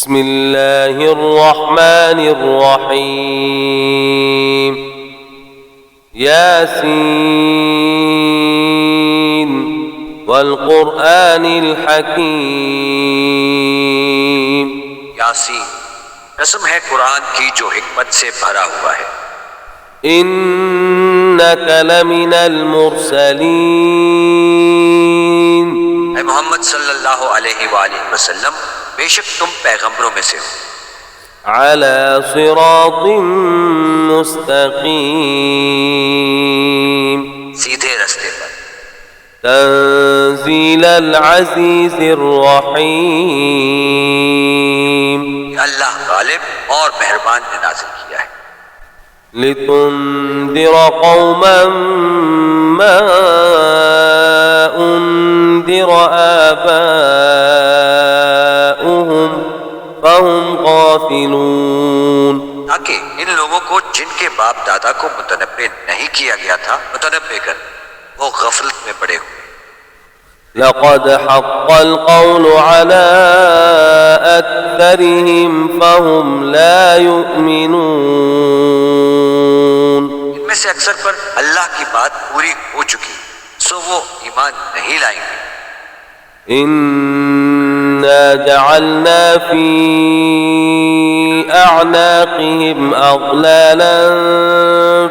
बिस्मिल्लाहिर्रहमानिर्रहीम। यासीन वल क़ुरआनिल हकीम। यासीन, कसम है कुरान की जो हिकमत से भरा हुआ है। इन्नका लमिनल मुरसलीन। ऐ मोहम्मद सल्लल्लाहु अलैहि वसल्लम, बेशक तुम पैगंबरों में से हो। अला सिरातिम मुस्तकीम। सीधे रास्ते पर। तंजीलल अज़ीज़िर रहीम। अल्लाह गालिब और मेहरबान ने नाज़िल किया है। लितुंदिर कौमन मा उन्दिर आबाउहुम फहुम गाफिलून। ताकि इन लोगों को जिनके बाप दादा को मुतनब्बे नहीं किया गया था मुतनब्बे कर, वो गफलत में पड़े हुए। लक़द हक़्क़ल क़ौलु अला अक्सरिहिम फहुम ला युमिनून। इनमें से अक्सर पर अल्लाह की बात पूरी हो चुकी, सो वो ईमान नहीं लाएंगे। इन्ना जअलना फी अअनाक़िहिम अग़लालन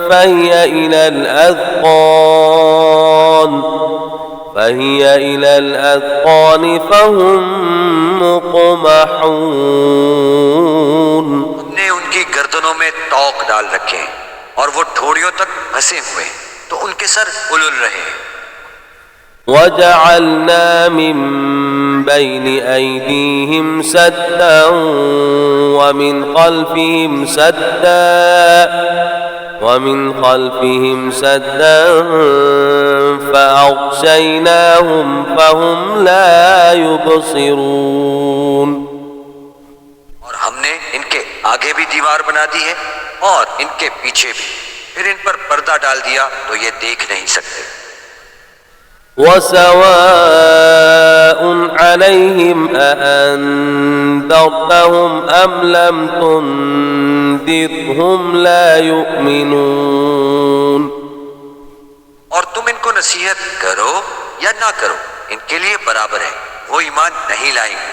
फहिय इलल अज़क़ान फहुम मुक़महून। हमने उनकी गर्दनों में तौक डाल रखे हैं और वो ठोड़ियों तक फंसे हुए हैं, तो उनके सर उलझ रहे हैं। वजअलना मिन बैनि ऐदीहिम सद्दन वमिन खल्फिहिम सद्दन फ़अग़शयनाहुम फ़हुम ला युबसिरून। और हमने इनके आगे भी दीवार बना दी है और इनके पीछे भी, फिर इन पर पर्दा डाल दिया तो ये देख नहीं सकते। वसवाउन अलैहिम अअन्ज़रतहुम अम लम तुन्ज़िरहुम ला युमिनून। और तुम इनको नसीहत करो या ना करो, इनके लिए बराबर है, वो ईमान नहीं लाएंगे।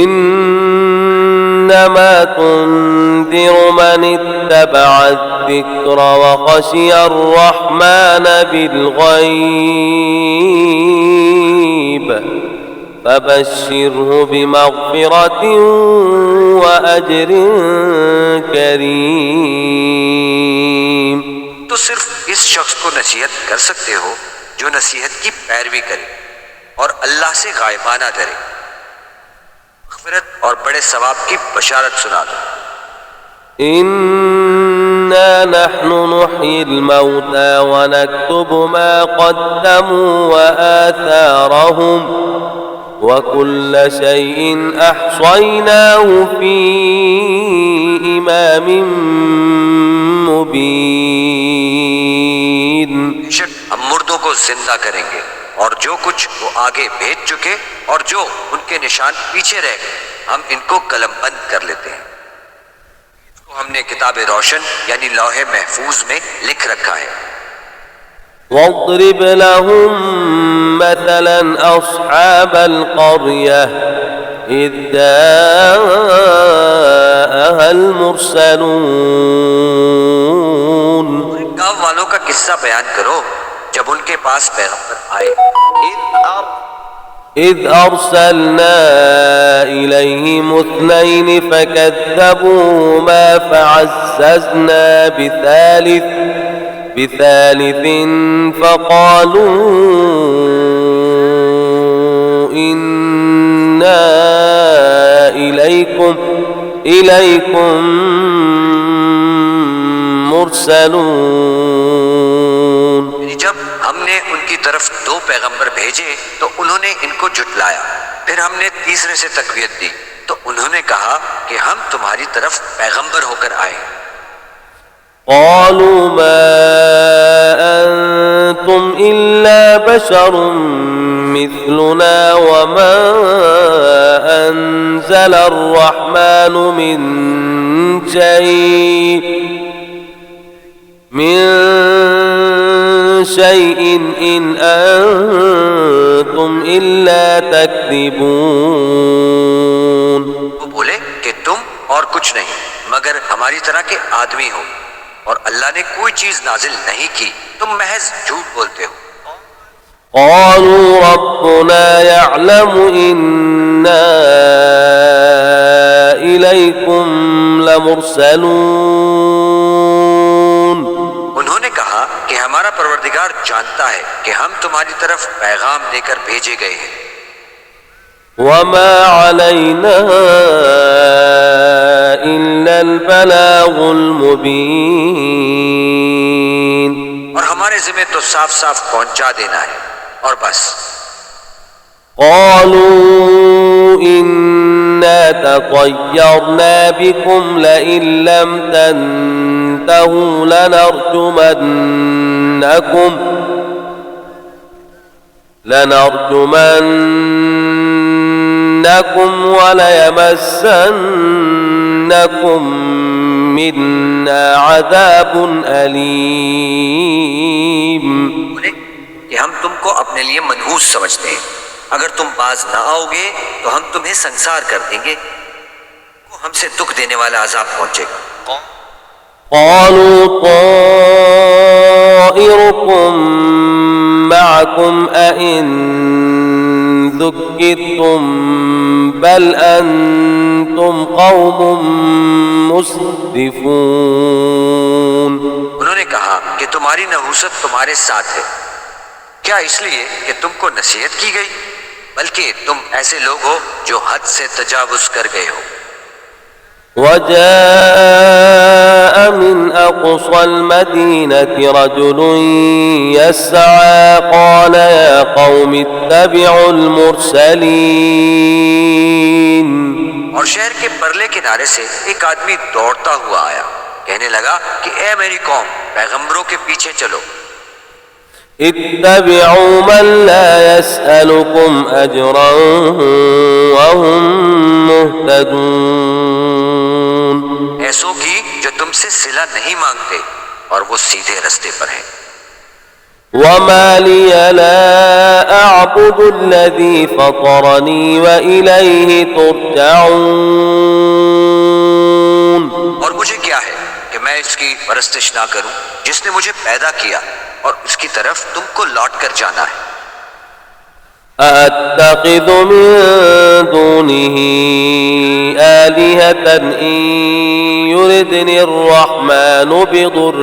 इन्नमा तुन्ज़िरु मन इत्तबअ अज़्ज़िक्र व ख़शिया अर्रहमान बिलग़ैब फबश्शिरहु बिमग़फ़िरतिन व अज्रिन करीम। तो सिर्फ इस शख्स को नसीहत कर सकते हो जो नसीहत की पैरवी करे और अल्लाह से गायबाना डरे, मग़फ़िरत और बड़े सवाब की बशारत सुना दो। इन्ना नहनु नुह्यिल मौता व नक्तुबु मा क़द्दमू व आथारहुम व कुल्ल शैइन अहसयनाहु फी इमामिन मुबीन। बेशक हम मुर्दों को जिंदा करेंगे और जो कुछ वो आगे भेज चुके और जो उनके निशान पीछे रह गए, हम इनको कलमबंद कर लेते हैं। इसको हमने किताब रोशन यानी लौहे महफूज में लिख रखा है। वज़रिब लहुम मसलन अस्हाबल क़र्यह इज़ जाअहल मुरसलून। गाँव वालों का किस्सा बयान करो जब उनके पास पैगंबर आए। إذ أرسلنا إليهم اثنين فكذبوهما فعززنا بثالث فقالوا إنا إليكم مرسلون। जब हमने उनकी तरफ दो पैगंबर भेजे तो उन्होंने इनको झुटलाया, फिर हमने तीसरे से तकवीत दी तो उन्होंने कहा कि हम तुम्हारी तरफ पैगंबर होकर आए। قالوا ما أنتم إلا بشر مثلنا وما أنزل الرحمن من شيء إن أنتم إلا تكذبون. वो बोले कि तुम और कुछ नहीं मगर हमारी तरह के आदमी हो और अल्लाह ने कोई चीज नाजिल नहीं की, तुम महज झूठ बोलते हो. قالوا ربنا يعلم إنا إليكم لمرسلون. उन्होंने कहा कि हमारा परवरदिगार जानता है कि हम तुम्हारी तरफ पैगाम देकर भेजे गए हैं. وما علينا إلا البلاغ المبين. और हमारे जिम्मे तो साफ साफ पहुंचा देना है और बस. قالوا إنا تطيرنا بكم لئن لم تنتهوا لنرجمنكم وليمسنكم منا عذاب أليم. बोले कि हम तुमको अपने लिए मनहूस समझते हैं, अगर तुम बाज ना आओगे तो हम तुम्हें संसार कर देंगे, हमसे दुख देने वाला अजाब पहुंचेगा. قالوا طائركم معكم أئن ذكرتم بل أنتم قوم مسرفون. उन्होंने कहा कि तुम्हारी नहूसत तुम्हारे साथ है, क्या इसलिए कि तुमको नसीहत की गई, बल्कि तुम ऐसे लोग हो जो हद से तजावुज कर गए हो. وجاء من أقصى المدينة رجل يسعى قال يا قوم اتبعوا المرسلين. और शहर के परले किनारे से एक आदमी दौड़ता हुआ आया, कहने लगा कि ए मेरी कौम, पैगंबरों के पीछे चलो. اتبعوا من لا يسألكم أجرا وهم مهتدون. ऐसों की जो तुमसे सिला नहीं मांगते और वो सीधे रास्ते पर हैं. وما لي لا أعبد الذي فطرني وإليه ترجعون. और मुझे क्या है कि मैं इसकी परस्तिश ना करूं जिसने मुझे पैदा किया और उसकी तरफ तुमको लौट कर जाना है. أأتخذ من دونه آلهة إن يردني الرحمن بضر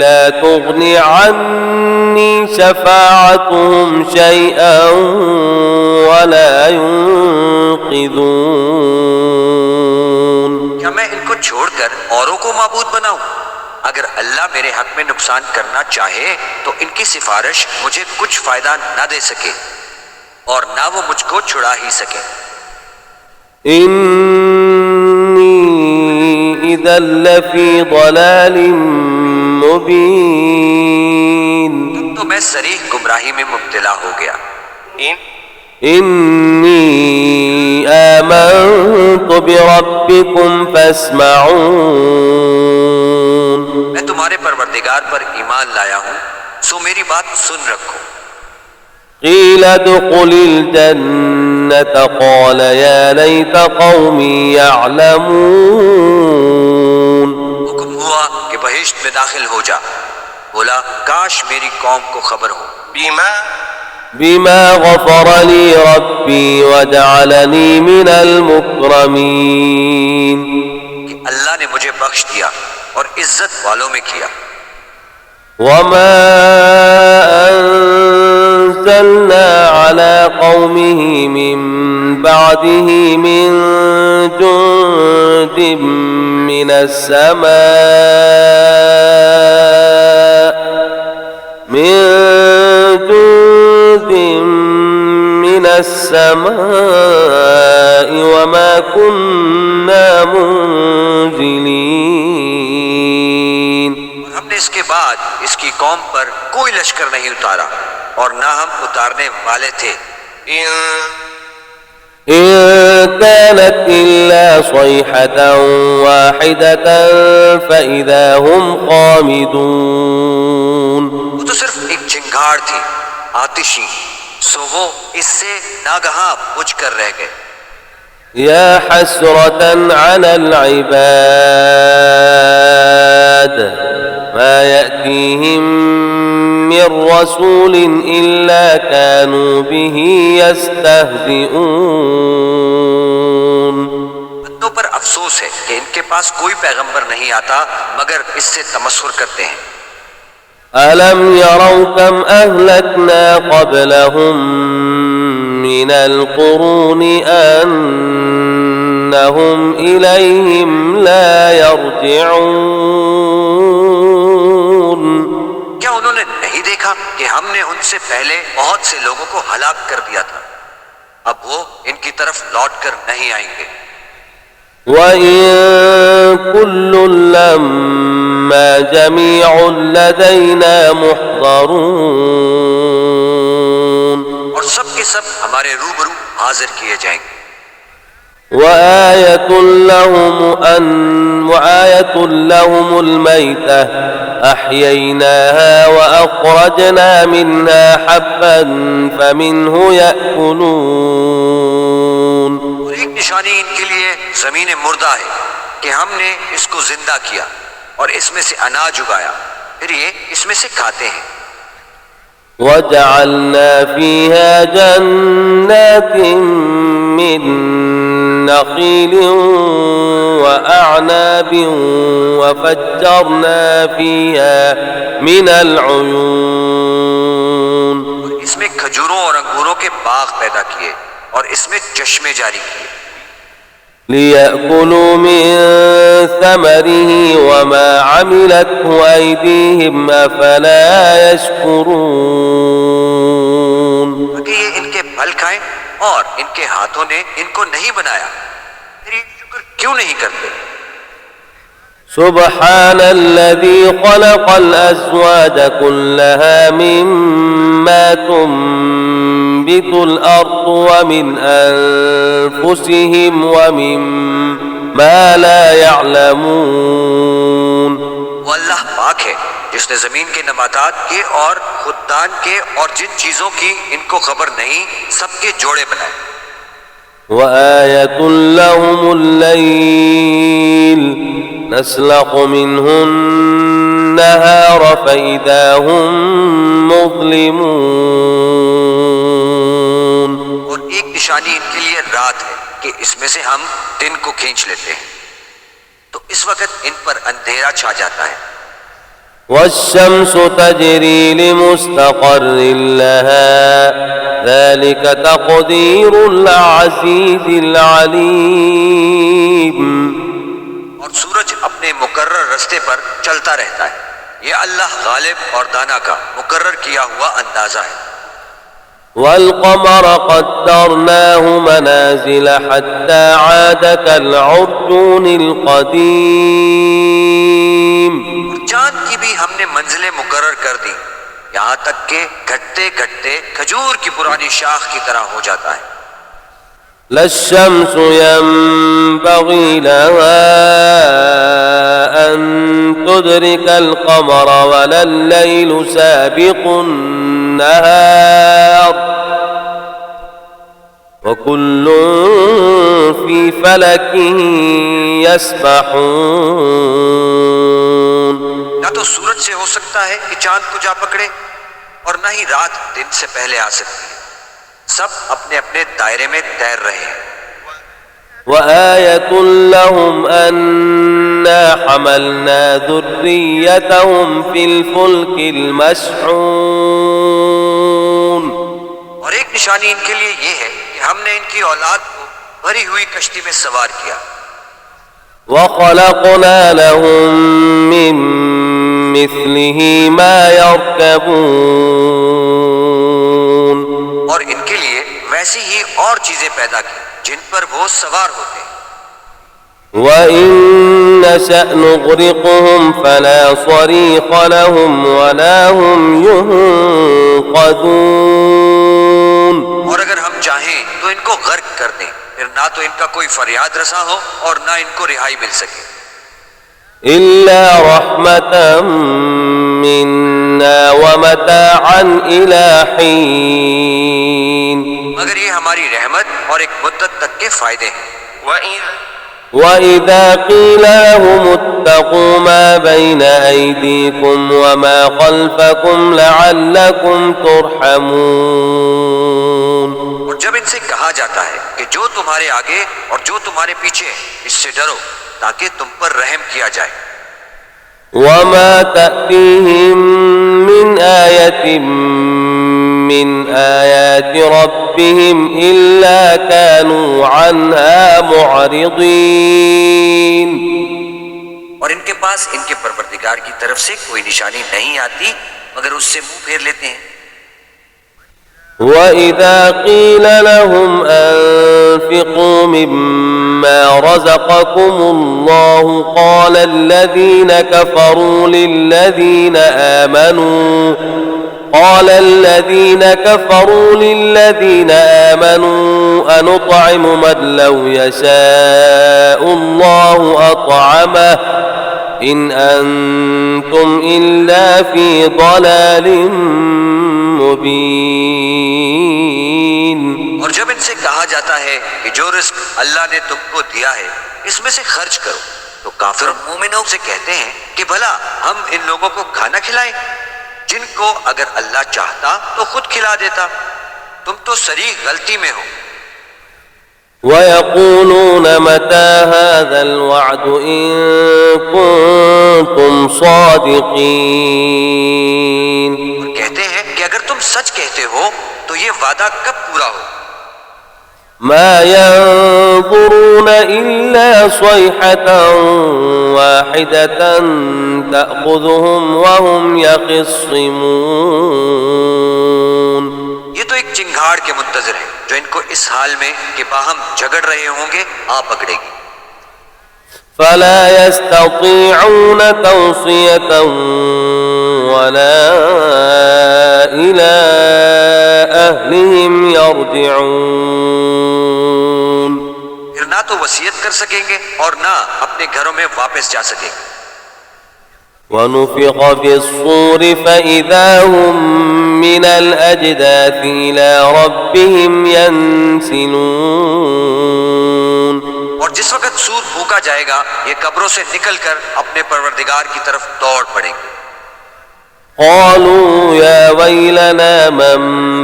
لا تغني عني شفاعتهم شيئا ولا ينقذون. क्या मैं इनको छोड़कर औरों को माबूद बनाऊं? अगर अल्लाह मेरे हक में नुकसान करना चाहे तो इनकी सिफारिश मुझे कुछ फायदा न दे सके और ना वो मुझको छुड़ा ही सके. إني إذا لفي ضلال مبين. तो मैं सरीह गुमराही में मुब्तला हो गया. إني آمنت بربكم فاسمعون. मैं तुम्हारे परवरदिगार पर ईमान लाया हूं, सो मेरी बात सुन रखो. قيل ادخل الجنة قال يا ليت قومي يعلمون. हुक्म हुआ कि बहिश्त में दाखिल हो जा. बोला काश मेरी कौम को खबर हो. بما غفر لي ربي وجعلني من المكرمين. कि अल्लाह ने मुझे बख्श दिया और इज्जत वालों में किया. وما أنزلنا على قومه من بعده من جند من السماء وما كنا منزلين. हमने इसके बाद इसकी कौम पर कोई लश्कर नहीं उतारा और न हम उतारने वाले थे। إن كانت إلا صيحة واحدة فإذا هم خامدون। वो तो सिर्फ एक चिंगार थी आतिशी, सो वो इससे नागहां बुझ कर रह गए। يا حسرة على العباد ما يأتيهم من رسول إلا كانوا به يستهزئون। बंदों पर अफसोस है कि इनके पास कोई पैगंबर नहीं आता मगर इससे तमस्खुर करते हैं। ألم يروا كم أهلكنا قبلهم من القرون أنهم إليهم لا يرجعون। क्या उन्होंने नहीं देखा कि हमने उनसे पहले बहुत से लोगों को हलाक कर दिया था, अब वो इनकी तरफ लौट कर नहीं आएंगे। وإن كل لما جميع لدينا محضرون। और सब के सब हमारे रूबरू हाजिर किए जाएंगे। وآية لهم الميتة أحييناها وأخرجنا منها حبا فمنه يأكلون। और एक निशानी इनके लिए जमीन मुर्दा है कि हमने इसको जिंदा किया और इसमें से अनाज उगाया, फिर ये इसमें से खाते हैं। وجعلنا فيها جنات من نخيل وأعناب وفجرنا فيها من العيون। इसमें खजूरों और अंगूरों के बाग पैदा किए और इसमें चश्मे जारी किए। ليأكلوا من ثمره وما عملته أيديهم أفلا يشكرون। ताकि ये इनके फल खाएं और इनके हाथों ने इनको नहीं बनाया, फिर ये शुक्र क्यों नहीं करते। سبحان الذي خلق الأزواج كلها مما تنبت الأرض ومن أنفسهم ومما لا يعلمون। वो अल्लाह पाक है जिसने जमीन के नबातात के और खुदान के और जिन चीजों की इनको खबर नहीं सबके जोड़े बनाए। وآية لهم الليل نسلخ منه النهار فإذا هم مظلمون। और एक निशानी इनके लिए रात है कि इसमें से हम दिन को खींच लेते हैं, तो इस वक्त इन पर अंधेरा छा जाता है। والشمس تجري لمستقر لها ذلك تقدير العزيز العليم। और सूरज अपने मुकर्रर रास्ते पर चलता रहता है, ये अल्लाह गालिब और दाना का मुकर्रर किया हुआ अंदाजा है। والقمر قدرناه منازل حتى عاد كالعرجون القديم। चांद की भी हमने मंजिलें मुकर्रर कर दी, यहाँ तक के घटते घटते खजूर की पुरानी शाख की तरह हो जाता है। لا الشمس ينبغي لها أن تدرك القمر ولا الليل سابق النهار وكل في فلك يسبحون। ना तो सूरज से हो सकता है कि चांद को जा पकड़े और न ही रात दिन से पहले आ सकती है, सब अपने अपने दायरे में तैर रहे हैं। وآية لهم أنا حملنا ذريتهم في الفلك المشحون। और एक निशानी इनके लिए ये है कि हमने इनकी औलाद को भरी हुई कश्ती में सवार किया। وخلقنا لهم من مثله ما يركبون। और इनके लिए वैसी ही और चीजें पैदा की जिन पर वो सवार होते हैं। وإن نشأ نغرقهم فلا صريخ لهم ولا هم ينقذون। और अगर हम चाहें तो इनको गर्क कर दें, फिर ना तो इनका कोई फरियाद रसा हो और ना इनको रिहाई मिल सके। إلا رحمة منا ومتاعا إلى حين। मगर ये हमारी रहमत और एक मुद्दत तक के फायदे हैं। وإذا قيل لهم اتقوا ما بين أيديكم وما خلفكم لعلكم ترحمون। और जब इनसे कहा जाता है कि जो तुम्हारे आगे और जो तुम्हारे पीछे है इससे डरो ताकि तुम पर रहम किया जाए। وما تأتيهم من آية من آيات ربهم إلا كانوا عنها معرضين। और इनके पास इनके परवरदिगार की तरफ से कोई निशानी नहीं आती मगर उससे मुंह फेर लेते हैं। وإذا قيل لهم أنفقوا مما رزقكم الله قال الذين كفروا للذين آمنوا أنطعم من لو يشاء الله أطعمه إن أنتم إلا في ضلال मुबीन। और जब इनसे कहा जाता है कि जो रिस्क अल्लाह ने तुमको दिया है इसमें से खर्च करो तो काफिर मोमिनों से कहते हैं कि भला हम इन लोगों को खाना खिलाएं जिनको अगर अल्लाह चाहता तो खुद खिला देता, तुम तो सरीह गलती में हो। ويقولون متى هذا الوعد إن كنتم صادقين। कहते हैं कि अगर तुम सच कहते हो तो ये वादा कब पूरा हो। ما ينظرون إلا صيحة واحدة تأخذهم وهم يخصمون। ये तो एक चिंगाड़ के मुंतजर है जो इनको इस हाल में कि बाहम झगड़ रहे होंगे आ पकड़ेगी। فلا يستطيعون توصية ولا إلى أهلهم يرجعون। फिर ना तो वसीयत कर सकेंगे और ना अपने घरों में वापस जा सकेंगे। ونفخ في الصور فإذا هم من الأجداث إلى ربهم ينسلون। और जिस वक्त सूर फूंका जाएगा ये कब्रों से निकलकर अपने परवरदिगार की तरफ दौड़ पड़ेंगे। قالوا يا ويلنا من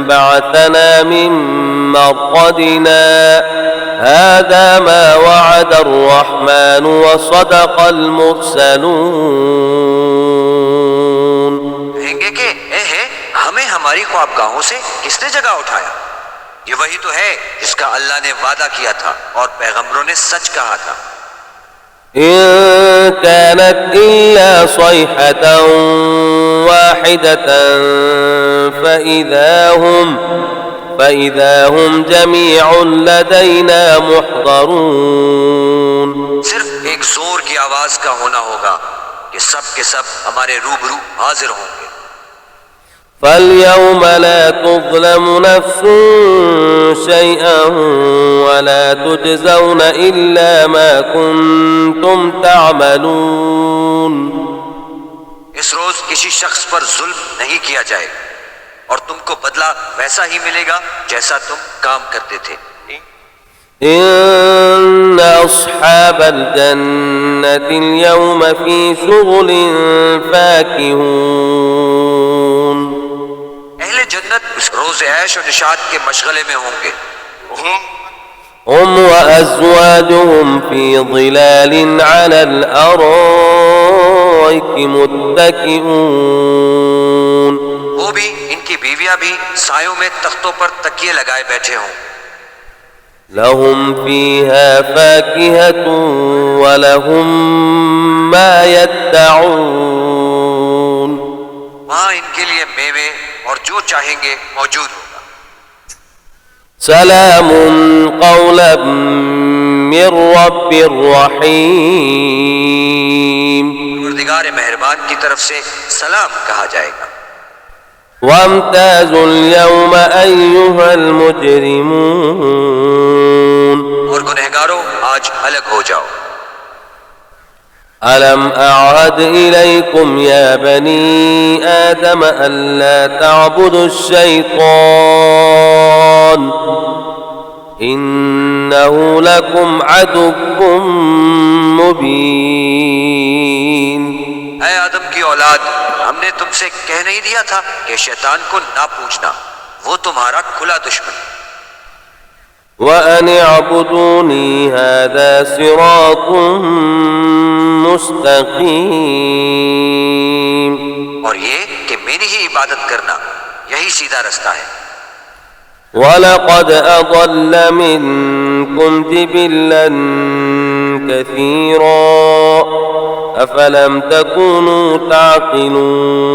بعثنا من مرقدنا هذا ما وعد الرحمن وصدق المرسلون। कहेंगे कि हमें हमारी ख्वाबगाहों से किसने जगह उठाया, ये वही तो है जिसका अल्लाह ने वादा किया था और पैगंबरों ने सच कहा था। إن كانت إلا صيحة واحدة فإذا هم جميع لدينا محضرون। सिर्फ एक जोर की आवाज का होना होगा कि सब के सब हमारे रूबरू हाजिर होंगे। فاليوم لا تظلم نفس شيئا ولا تجزون إلا ما كنتم تعملون। इस रोज किसी शख्स पर जुल्म नहीं किया जाएगा और तुमको बदला वैसा ही मिलेगा जैसा तुम काम करते थे। إن أصحاب الجنة اليوم في شغل فاكهون। अहले जन्नत इस रोज ऐश और निशात के मशगले में होंगे। هم وأزواجهم في ظلال على الأرائك متكئون। वो भी इनकी बीवियां भी सायों में तख्तों पर तकिए लगाए बैठे हों। لهم فيها فاكهة ولهم ما يدعون। वहां इनके लिए मेवे और जो चाहेंगे मौजूद होगा। سلام قولا من رب رحيم परवरदिगार मेहरबान की तरफ से सलाम कहा जाएगा। وامتازوا اليوم أيها المجرمون और गुनहगारों आज अलग हो जाओ। ألم أعهد إليكم يا بني آدم ألا تعبدوا الشيطان إنه لكم عدو مبين। ऐ आदम की औलाद, हमने तुमसे कह नहीं दिया था कि शैतान को ना पूजना, वो तुम्हारा खुला दुश्मन। وأن اعبدوني هذا صراط مستقيم और ये कि मेरी ही इबादत करना, यही सीधा रास्ता है। ولقد أضل منكم جبلا كثيرا أفلم تكونوا تعقلون